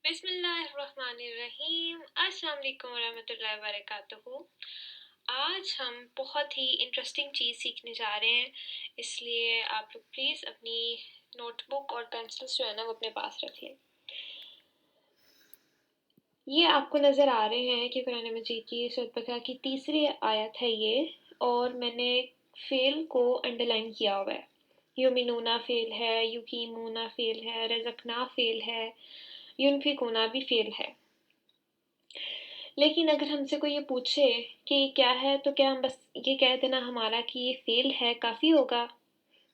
बिस्मिल्लाहिर्रहमानिर्रहीम। अस्सलाम वालेकुम वरहमतुल्लाहि वबरकातुहू। आज हम बहुत ही इंटरेस्टिंग चीज़ सीखने जा रहे हैं, इसलिए आप लोग प्लीज़ अपनी नोटबुक और पेंसिल्स जो है ना वो अपने पास रखिए। ये आपको नज़र आ रहे हैं कि कुरान मजीद की सूरह बकरा की तीसरी आयत है ये, और मैंने फ़ेल को अंडरलाइन किया हुआ है। युमिनूना फ़ेल है, युकीमूना फ़ेल है, रज़कना फ़ेल है, युनफिकूना भी फ़ेल है। लेकिन अगर हमसे कोई ये पूछे कि क्या है, तो क्या हम बस ये कह देना हमारा कि ये फ़ेल है काफ़ी होगा?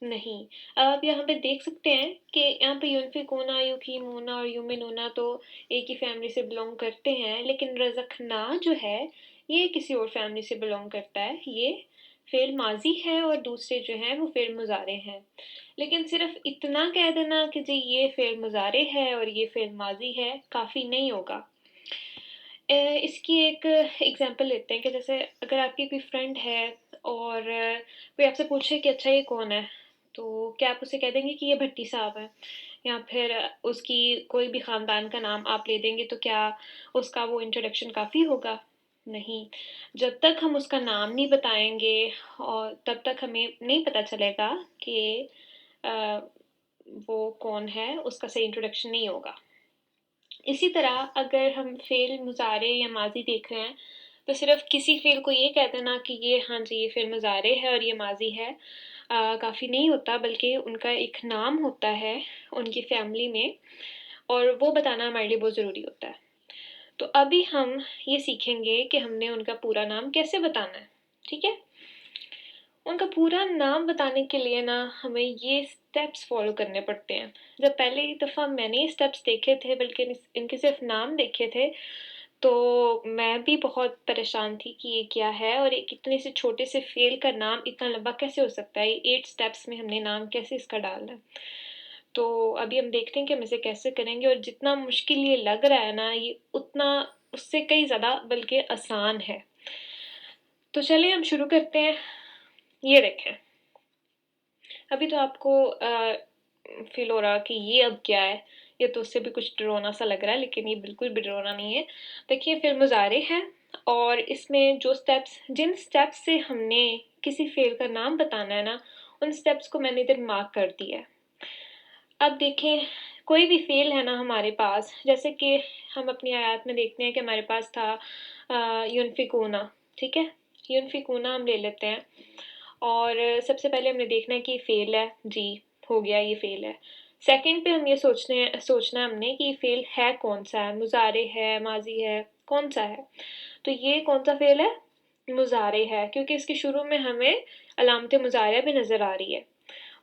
नहीं। आप यहाँ पे देख सकते हैं कि यहाँ पे युनफिकूना, युकीमूना और युमिनूना तो एक ही फैमिली से बिलॉन्ग करते हैं, लेकिन रज़कना जो है, ये किसी और फैमिली से बिलॉन्ग करता है। ये फ़ेल माज़ी है और दूसरे जो हैं वो फ़ेल मुज़ारे हैं। लेकिन सिर्फ़ इतना कह देना कि जी ये फ़ेल मुज़ारे है और ये फ़ेल माज़ी है, काफ़ी नहीं होगा। इसकी एक एग्ज़ाम्पल लेते हैं कि जैसे अगर आपकी कोई फ्रेंड है और कोई आपसे पूछे कि अच्छा ये कौन है? तो क्या आप उसे कह देंगे कि ये भट्टी साहब हैं? या फिर उसकी कोई भी ख़ानदान का नाम आप ले देंगे, तो क्या उसका वो इंट्रोडक्शन काफ़ी होगा? नहीं। जब तक हम उसका नाम नहीं बताएँगे और तब तक हमें नहीं पता चलेगा कि अ, वो कौन है, उसका सही इंट्रोडक्शन नहीं होगा। इसी तरह अगर हम फ़ेल मुज़ारे या माज़ी देख रहे हैं, तो सिर्फ़ किसी फ़ेल को ये कह देना कि ये हाँ जी, ये फ़ेल मुज़ारे है और ये माज़ी है, काफ़ी नहीं होता, बल्कि उनका एक नाम होता है उनकी फ़ैमिली में, और वो बताना हमारे लिए बहुत ज़रूरी होता है। तो अभी हम ये सीखेंगे कि हमने उनका पूरा नाम कैसे बताना है, ठीक है? उनका पूरा नाम बताने के लिए ना हमें ये स्टेप्स फ़ॉलो करने पड़ते हैं। जब पहली दफ़ा मैंने ये स्टेप्स देखे थे, बल्कि इनके सिर्फ़ नाम देखे थे, तो मैं भी बहुत परेशान थी कि ये क्या है, और एक इतने से छोटे से फ़ेल का नाम इतना लंबा कैसे हो सकता है? ये 8 स्टेप्स में हमने नाम कैसे इसका डालना है? तो अभी हम देखते हैं कि हम इसे कैसे करेंगे, और जितना मुश्किल ये लग रहा है ना, ये उतना उससे कई ज़्यादा बल्कि आसान है। तो चलिए हम शुरू करते हैं। ये देखें, अभी तो आपको फ़ील हो रहा कि ये अब क्या है? ये तो उससे भी कुछ डरावना-सा लग रहा है, लेकिन ये बिल्कुल भी डरावना नहीं है। देखिए, फ़िर मुज़ारे हैं, और इसमें जिन स्टेप्स से हमने किसी फ़ेल का नाम बताना है ना, उन स्टेप्स को मैंने इधर मार्क कर दिया है। अब देखें, कोई भी फ़ेल है ना हमारे पास, जैसे कि हम अपनी आयत में देखते हैं कि हमारे पास था युनफ़िकूना, ठीक है? युनफ़िकूना हम ले लेते हैं, और सबसे पहले हमने देखना है कि ये फ़ेल है, जी, हो गया ये फ़ेल है। सेकंड पे हम ये सोचना है हमने कि ये फ़ेल है कौन-सा है, मुज़ारे है, माज़ी है, कौन-सा है? तो ये कौन-सा फ़ेल है? मुज़ारे है, क्योंकि इसके शुरू में हमें अलामत मुज़ारिया भी नज़र आ रही है,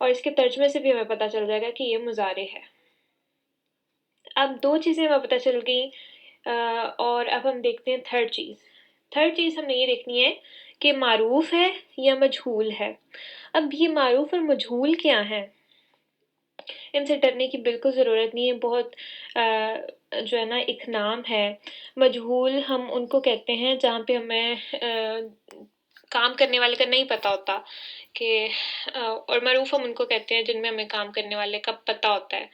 और इसके तर्जुमे से भी हमें पता चल जाएगा कि ये मुज़ारे है। अब 2 चीज़ें हमें पता चल गईं, और अब हम देखते हैं थर्ड चीज़। थर्ड चीज़ हमने ये देखनी है कि मारूफ़ है या मजहूल है। अब ये मारूफ़ और मजहूल क्या हैं? इनसे डरने की बिल्कुल ज़रूरत नहीं है, बहुत जो है ना एक नाम है। मजहूल हम उनको कहते हैं जहाँ पे हमें काम करने वाले का नहीं पता होता कि और मरूफ़ हम उनको कहते हैं जिनमें हमें काम करने वाले का पता होता है।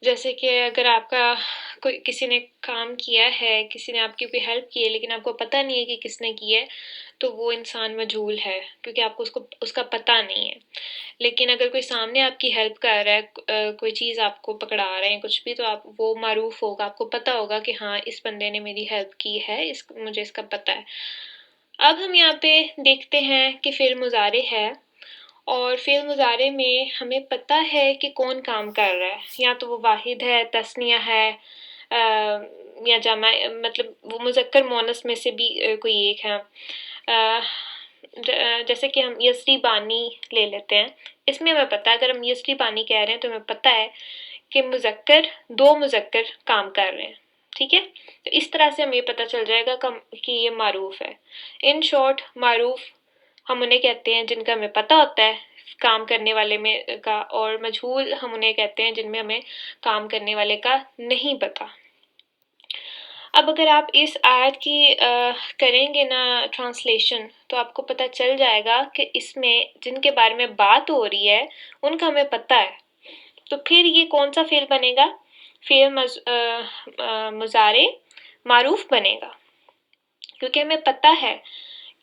जैसे कि अगर आपका कोई किसी ने काम किया है, किसी ने आपकी कोई हेल्प की है, लेकिन आपको पता नहीं है कि किसने की है, तो वो इंसान मजहूल है, क्योंकि आपको उसका पता नहीं है। लेकिन अगर कोई सामने आपकी हेल्प कर रहा है, कोई चीज़ आपको पकड़ा रहे हैं, कुछ भी, तो आप वो मारूफ़ होगा, आपको पता होगा कि हाँ, इस बंदे ने मेरी हेल्प की है, मुझे इसका पता है। अब हम यहाँ पे देखते हैं कि फ़िल मुज़ारे है, और फ़िल मुज़ारे में हमें पता है कि कौन काम कर रहा है, या तो वो वाहिद है, तस्निया है, या जमा, मतलब वो मुज़क्कर मुअन्नस में से भी कोई एक है। जैसे कि हम यस्री बानी ले लेते हैं, इसमें हमें पता है, अगर हम यस्री बानी कह रहे हैं तो हमें पता है कि दो मुज़क्कर काम कर रहे हैं, ठीक है? तो इस तरह से हमें ये पता चल जाएगा कि ये मारूफ़ है। इन शॉर्ट, मारूफ़ हम उन्हें कहते हैं जिनका हमें पता होता है काम करने वाले में का, और मजहूल हम उन्हें कहते हैं जिनमें हमें काम करने वाले का नहीं पता। अब अगर आप इस आयत की करेंगे ना ट्रांसलेशन, तो आपको पता चल जाएगा कि इसमें जिनके बारे में बात हो रही है, उनका हमें पता है। तो फिर ये कौन-सा फ़ेल बनेगा? फ़ेल मुज़ारे मारूफ बनेगा, क्योंकि हमें पता है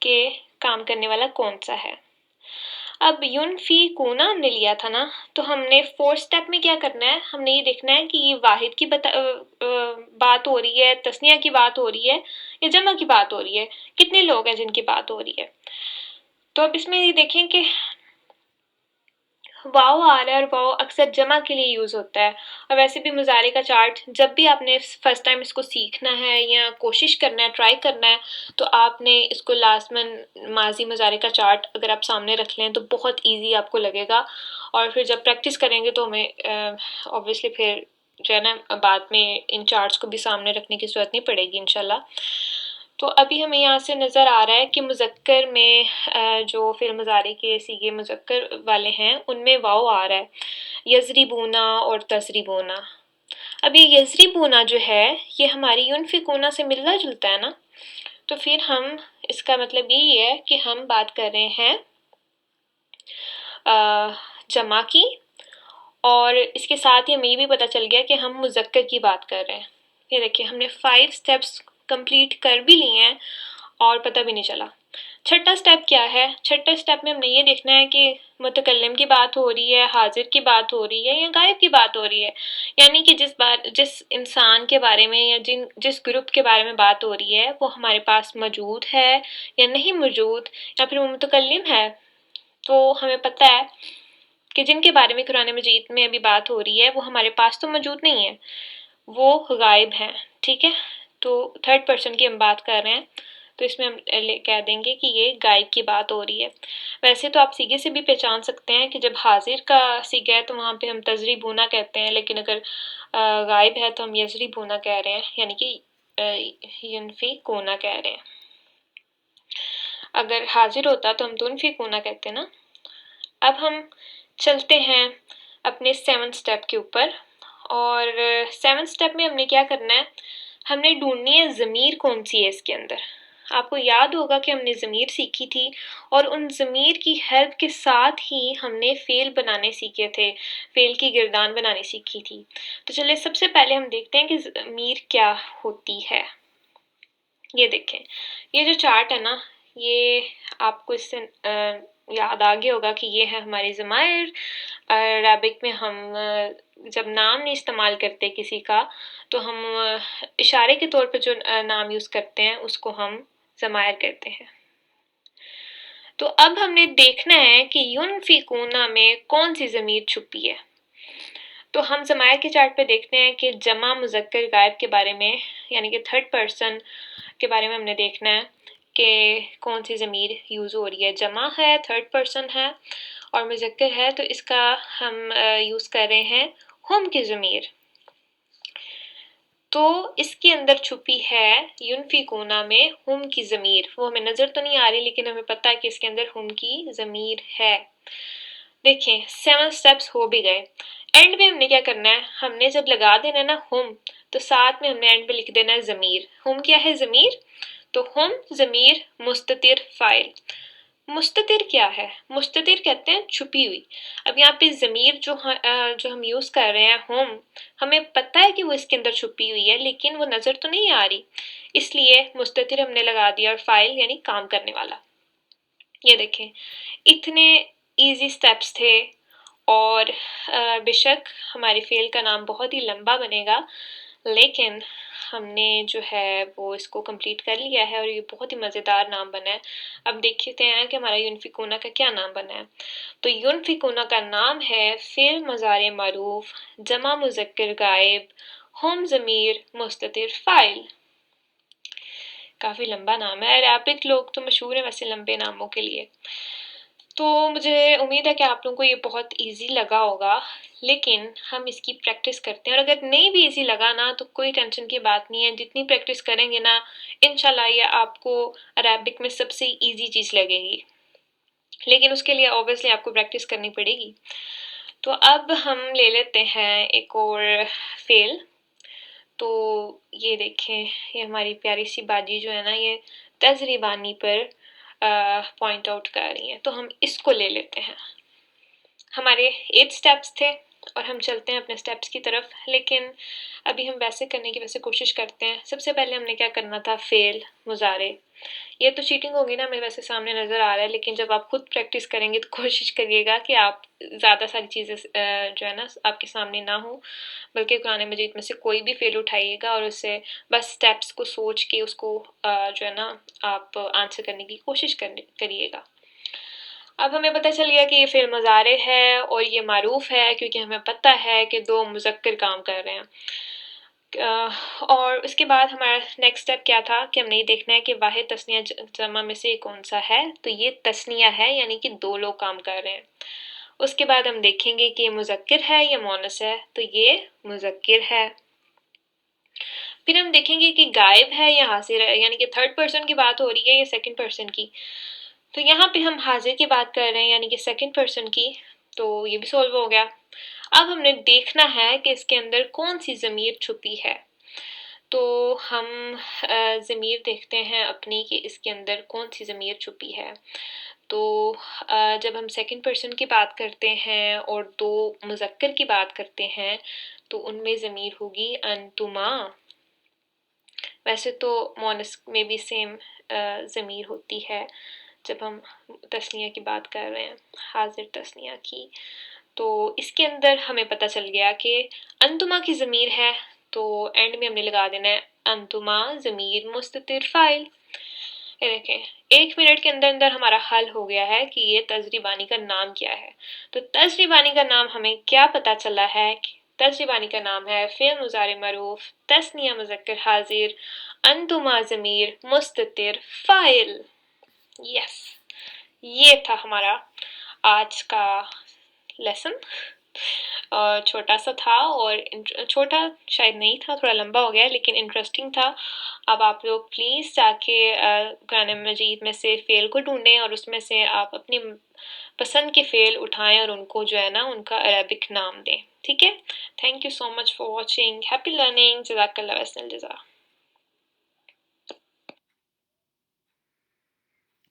कि काम करने वाला कौन सा है। अब युनफ़िकूना हमने लिया था ना, तो हमने 4th स्टेप में क्या करना है, हमने ये देखना है कि ये वाहिद की बात हो रही है, तस्निया की बात हो रही है या जमा की बात हो रही है, कितने लोग हैं जिनकी बात हो रही है। तो अब इसमें ये देखें कि वाओ आ रहा है और वाओ अक्सर जमा के लिए यूज़ होता है। और वैसे भी मुज़ारे का चार्ट जब भी आपने फर्स्ट टाइम इसको सीखना है या कोशिश करना है, ट्राई करना है, तो आपने इसको लाज़िमन माज़ी मुज़ारे का चार्ट अगर आप सामने रख लें तो बहुत ईज़ी आपको लगेगा। और फिर जब प्रैक्टिस करेंगे तो हमें ऑब्वियसली फिर जो है ना बाद में इन चार्ट्स को भी सामने रखने की ज़रूरत नहीं पड़ेगी इंशाल्लाह। तो अभी हमें यहाँ से नज़र आ रहा है कि मुज़क्कर में जो फ़िल मुज़ारे के सीगे मुज़क्कर वाले हैं उनमें वाव आ रहा है, यज़रिबूना और तज़रिबूना। अब ये यज़रिबूना जो है ये हमारी युनफ़िकूना से मिलता-जुलता है ना, तो फिर हम इसका मतलब यही है कि हम बात कर रहे हैं जमा की, और इसके साथ ही हमें ये भी पता चल गया कि हम मुज़क्कर की बात कर रहे हैं। ये देखिए हमने 5 स्टेप्स कंप्लीट कर भी लिए हैं और पता भी नहीं चला। छठा स्टेप क्या है? छठे स्टेप में हमने ये देखना है कि मुतकल्लिम की बात हो रही है, हाज़िर की बात हो रही है या गायब की बात हो रही है। यानी कि जिस इंसान के बारे में या जिस ग्रुप के बारे में बात हो रही है वो हमारे पास मौजूद है या नहीं मौजूद, या फिर वो मुतकल्लिम है। तो हमें पता है कि जिनके बारे में कुरान मजीद में अभी बात हो रही है वो हमारे पास तो मौजूद नहीं है, वो गायब हैं, ठीक है। तो थर्ड पर्सन की हम बात कर रहे हैं, तो इसमें हम कह देंगे कि ये गायब की बात हो रही है। वैसे तो आप सीगे से भी पहचान सकते हैं कि जब हाजिर का सीगा है तो वहाँ पे हम तज़रिबूना कहते हैं, लेकिन अगर गायब है तो हम यज़रिबूना कह रहे हैं, यानी कि युनफ़िकूना कह रहे हैं। अगर हाजिर होता तो हम तुनफ़िकूना कहते ना। अब हम चलते हैं अपने 7th स्टेप के ऊपर, और 7th स्टेप में हमने क्या करना है, हमने ढूंढनी है ज़मीर कौन सी है इसके अंदर। आपको याद होगा कि हमने ज़मीर सीखी थी और उन ज़मीर की हेल्प के साथ ही हमने फ़ेल बनाने सीखे थे, फ़ेल की गिरदान बनानी सीखी थी। तो चलिए सबसे पहले हम देखते हैं कि ज़मीर क्या होती है। ये देखें, ये जो चार्ट है ना, ये आपको इससे याद आ गया होगा कि ये है हमारी ज़माइर। अरबिक में हम जब नाम नहीं इस्तेमाल करते किसी का, तो हम इशारे के तौर पे जो नाम यूज़ करते हैं उसको हम ज़माइर कहते हैं। तो अब हमने देखना है कि युनफ़िकूना में कौन सी ज़मीर छुपी है। तो हम ज़माइर के चार्ट पे देखते हैं कि जमा मुज़क्कर गायब के बारे में, यानी कि थर्ड पर्सन के बारे में हमने देखना है कि कौन सी ज़मीर यूज़ हो रही है। जमा है, थर्ड पर्सन है और मुज़क्कर है, तो इसका हम यूज़ कर रहे हैं हुम की ज़मीर। तो इसके अंदर छुपी है युनफ़िकूना में हुम की ज़मीर। वो हमें नज़र तो नहीं आ रही, लेकिन हमें पता है कि इसके अंदर हुम की ज़मीर है। देखें 7 स्टेप्स हो भी गए। एंड में हमने क्या करना है, हमने जब लगा देना है ना हुम, तो साथ में हमने एंड पे लिख देना है ज़मीर। हुम क्या है? ज़मीर। तो हुम ज़मीर मुस्ततिर फ़ाइल। मुस्ततिर क्या है? मुस्ततिर कहते हैं छुपी हुई। अब यहाँ पे ज़मीर जो हम यूज़ कर रहे हैं हुम, हमें पता है कि वो इसके अंदर छुपी हुई है, लेकिन वो नज़र तो नहीं आ रही, इसलिए मुस्ततिर हमने लगा दिया, और फ़ाइल यानी काम करने वाला। ये देखें, इतने इजी स्टेप्स थे, और बेशक हमारी फ़ेल का नाम बहुत ही लंबा बनेगा, लेकिन हमने जो है वो इसको कंप्लीट कर लिया है और ये बहुत ही मज़ेदार नाम बना है। अब देखते हैं कि हमारा युनफ़िकूना का क्या नाम बना है। तो युनफ़िकूना का नाम है फ़ेल मुज़ारे मरूफ़, जमा मुज़क्कर गायब, हुम ज़मीर मुस्ततिर फ़ाइल। काफ़ी लंबा नाम है। अरबिक लोग तो मशहूर हैं वैसे लंबे नामों के लिए। तो मुझे उम्मीद है कि आप लोगों को ये बहुत ईज़ी लगा होगा, लेकिन हम इसकी प्रैक्टिस करते हैं, और अगर नहीं भी ईज़ी लगा ना तो कोई टेंशन की बात नहीं है। जितनी प्रैक्टिस करेंगे ना, इंशाल्लाह ये आपको अरबिक में सबसे ईज़ी चीज़ लगेगी, लेकिन उसके लिए ऑब्वियसली आपको प्रैक्टिस करनी पड़ेगी। तो अब हम ले लेते हैं एक और फ़ेल। तो ये देखें, ये हमारी प्यारी सी बाजी जो है ना, ये तज़रीबानी पर पॉइंट आउट कर रही हैं, तो हम इसको ले लेते हैं। हमारे 8 स्टेप्स थे, और हम चलते हैं अपने स्टेप्स की तरफ। लेकिन अभी हम वैसे करने की वैसे कोशिश करते हैं। सबसे पहले हमने क्या करना था, फ़ेल, मुज़ारे। ये तो चीटिंग होगी ना, हमें वैसे सामने नज़र आ रहा है, लेकिन जब आप खुद प्रैक्टिस करेंगे तो कोशिश करिएगा कि आप ज़्यादा सारी चीज़ें जो है ना आपके सामने ना हो, बल्कि कुरान मजीद में से कोई भी फ़ेल उठाइएगा और उससे बस स्टेप्स को सोच के उसको जो है ना आप आंसर करने की कोशिश करिएगा। अब हमें पता चल गया कि ये फ़ेल मुज़ारे है और ये मारूफ़ है, क्योंकि हमें पता है कि 2 मुज़क्कर काम कर रहे हैं। और उसके बाद हमारा नेक्स्ट स्टेप क्या था कि हमने ये देखना है कि वाहिद तस्निया जमा में से कौन सा है, तो ये तस्निया है, यानी कि 2 लोग काम कर रहे हैं। उसके बाद हम देखेंगे कि ये मुज़क्किर है या मुअन्नस है, तो ये मुज़क्किर है। फिर हम देखेंगे कि गायब है या हाज़िर है, यानी कि थर्ड पर्सन की बात हो रही है या सेकंड पर्सन की। तो यहाँ पे हम हाज़िर की बात कर रहे हैं, यानी कि सेकंड पर्सन की, तो ये भी सॉल्व हो गया। अब हमने देखना है कि इसके अंदर कौन सी ज़मीर छुपी है। तो हम ज़मीर देखते हैं अपनी कि इसके अंदर कौन सी ज़मीर छुपी है। तो जब हम सेकंड पर्सन की बात करते हैं और 2 मुज़क्कर की बात करते हैं, तो उनमें ज़मीर होगी अंतुमा। वैसे तो मुअन्नस में भी सेम ज़मीर होती है जब हम तस्निया की बात कर रहे हैं, हाज़िर तस्निया की। तो इसके अंदर हमें पता चल गया कि अंतुमा की ज़मीर है, तो एंड में हमने लगा देना है अंतुमा ज़मीर मुस्ततिर फ़ाइल। ये देखें 1 मिनट के अंदर हमारा हल हो गया है कि ये तजरिबानी का नाम क्या है। तो तजरिबानी का नाम हमें क्या पता चला है कि तजरिबानी का नाम है फ़िल मुज़ारे मरूफ़, तस्निया मुज़क्कर हाज़िर, अंतुमा ज़मीर मुस्ततिर फ़ाइल। यस, ये था हमारा आज का लेसन। छोटा सा था और छोटा शायद नहीं था, थोड़ा लंबा हो गया, लेकिन इंटरेस्टिंग था। अब आप लोग प्लीज़ जाके कुरान मजीद में से फ़ेल को ढूंढें और उसमें से आप अपनी पसंद के फ़ेल उठाएं और उनको जो है ना उनका अरबिक नाम दें। ठीक है, thank you so much for watching, happy learning, जज़ाकल्लाह वहसन जज़ा।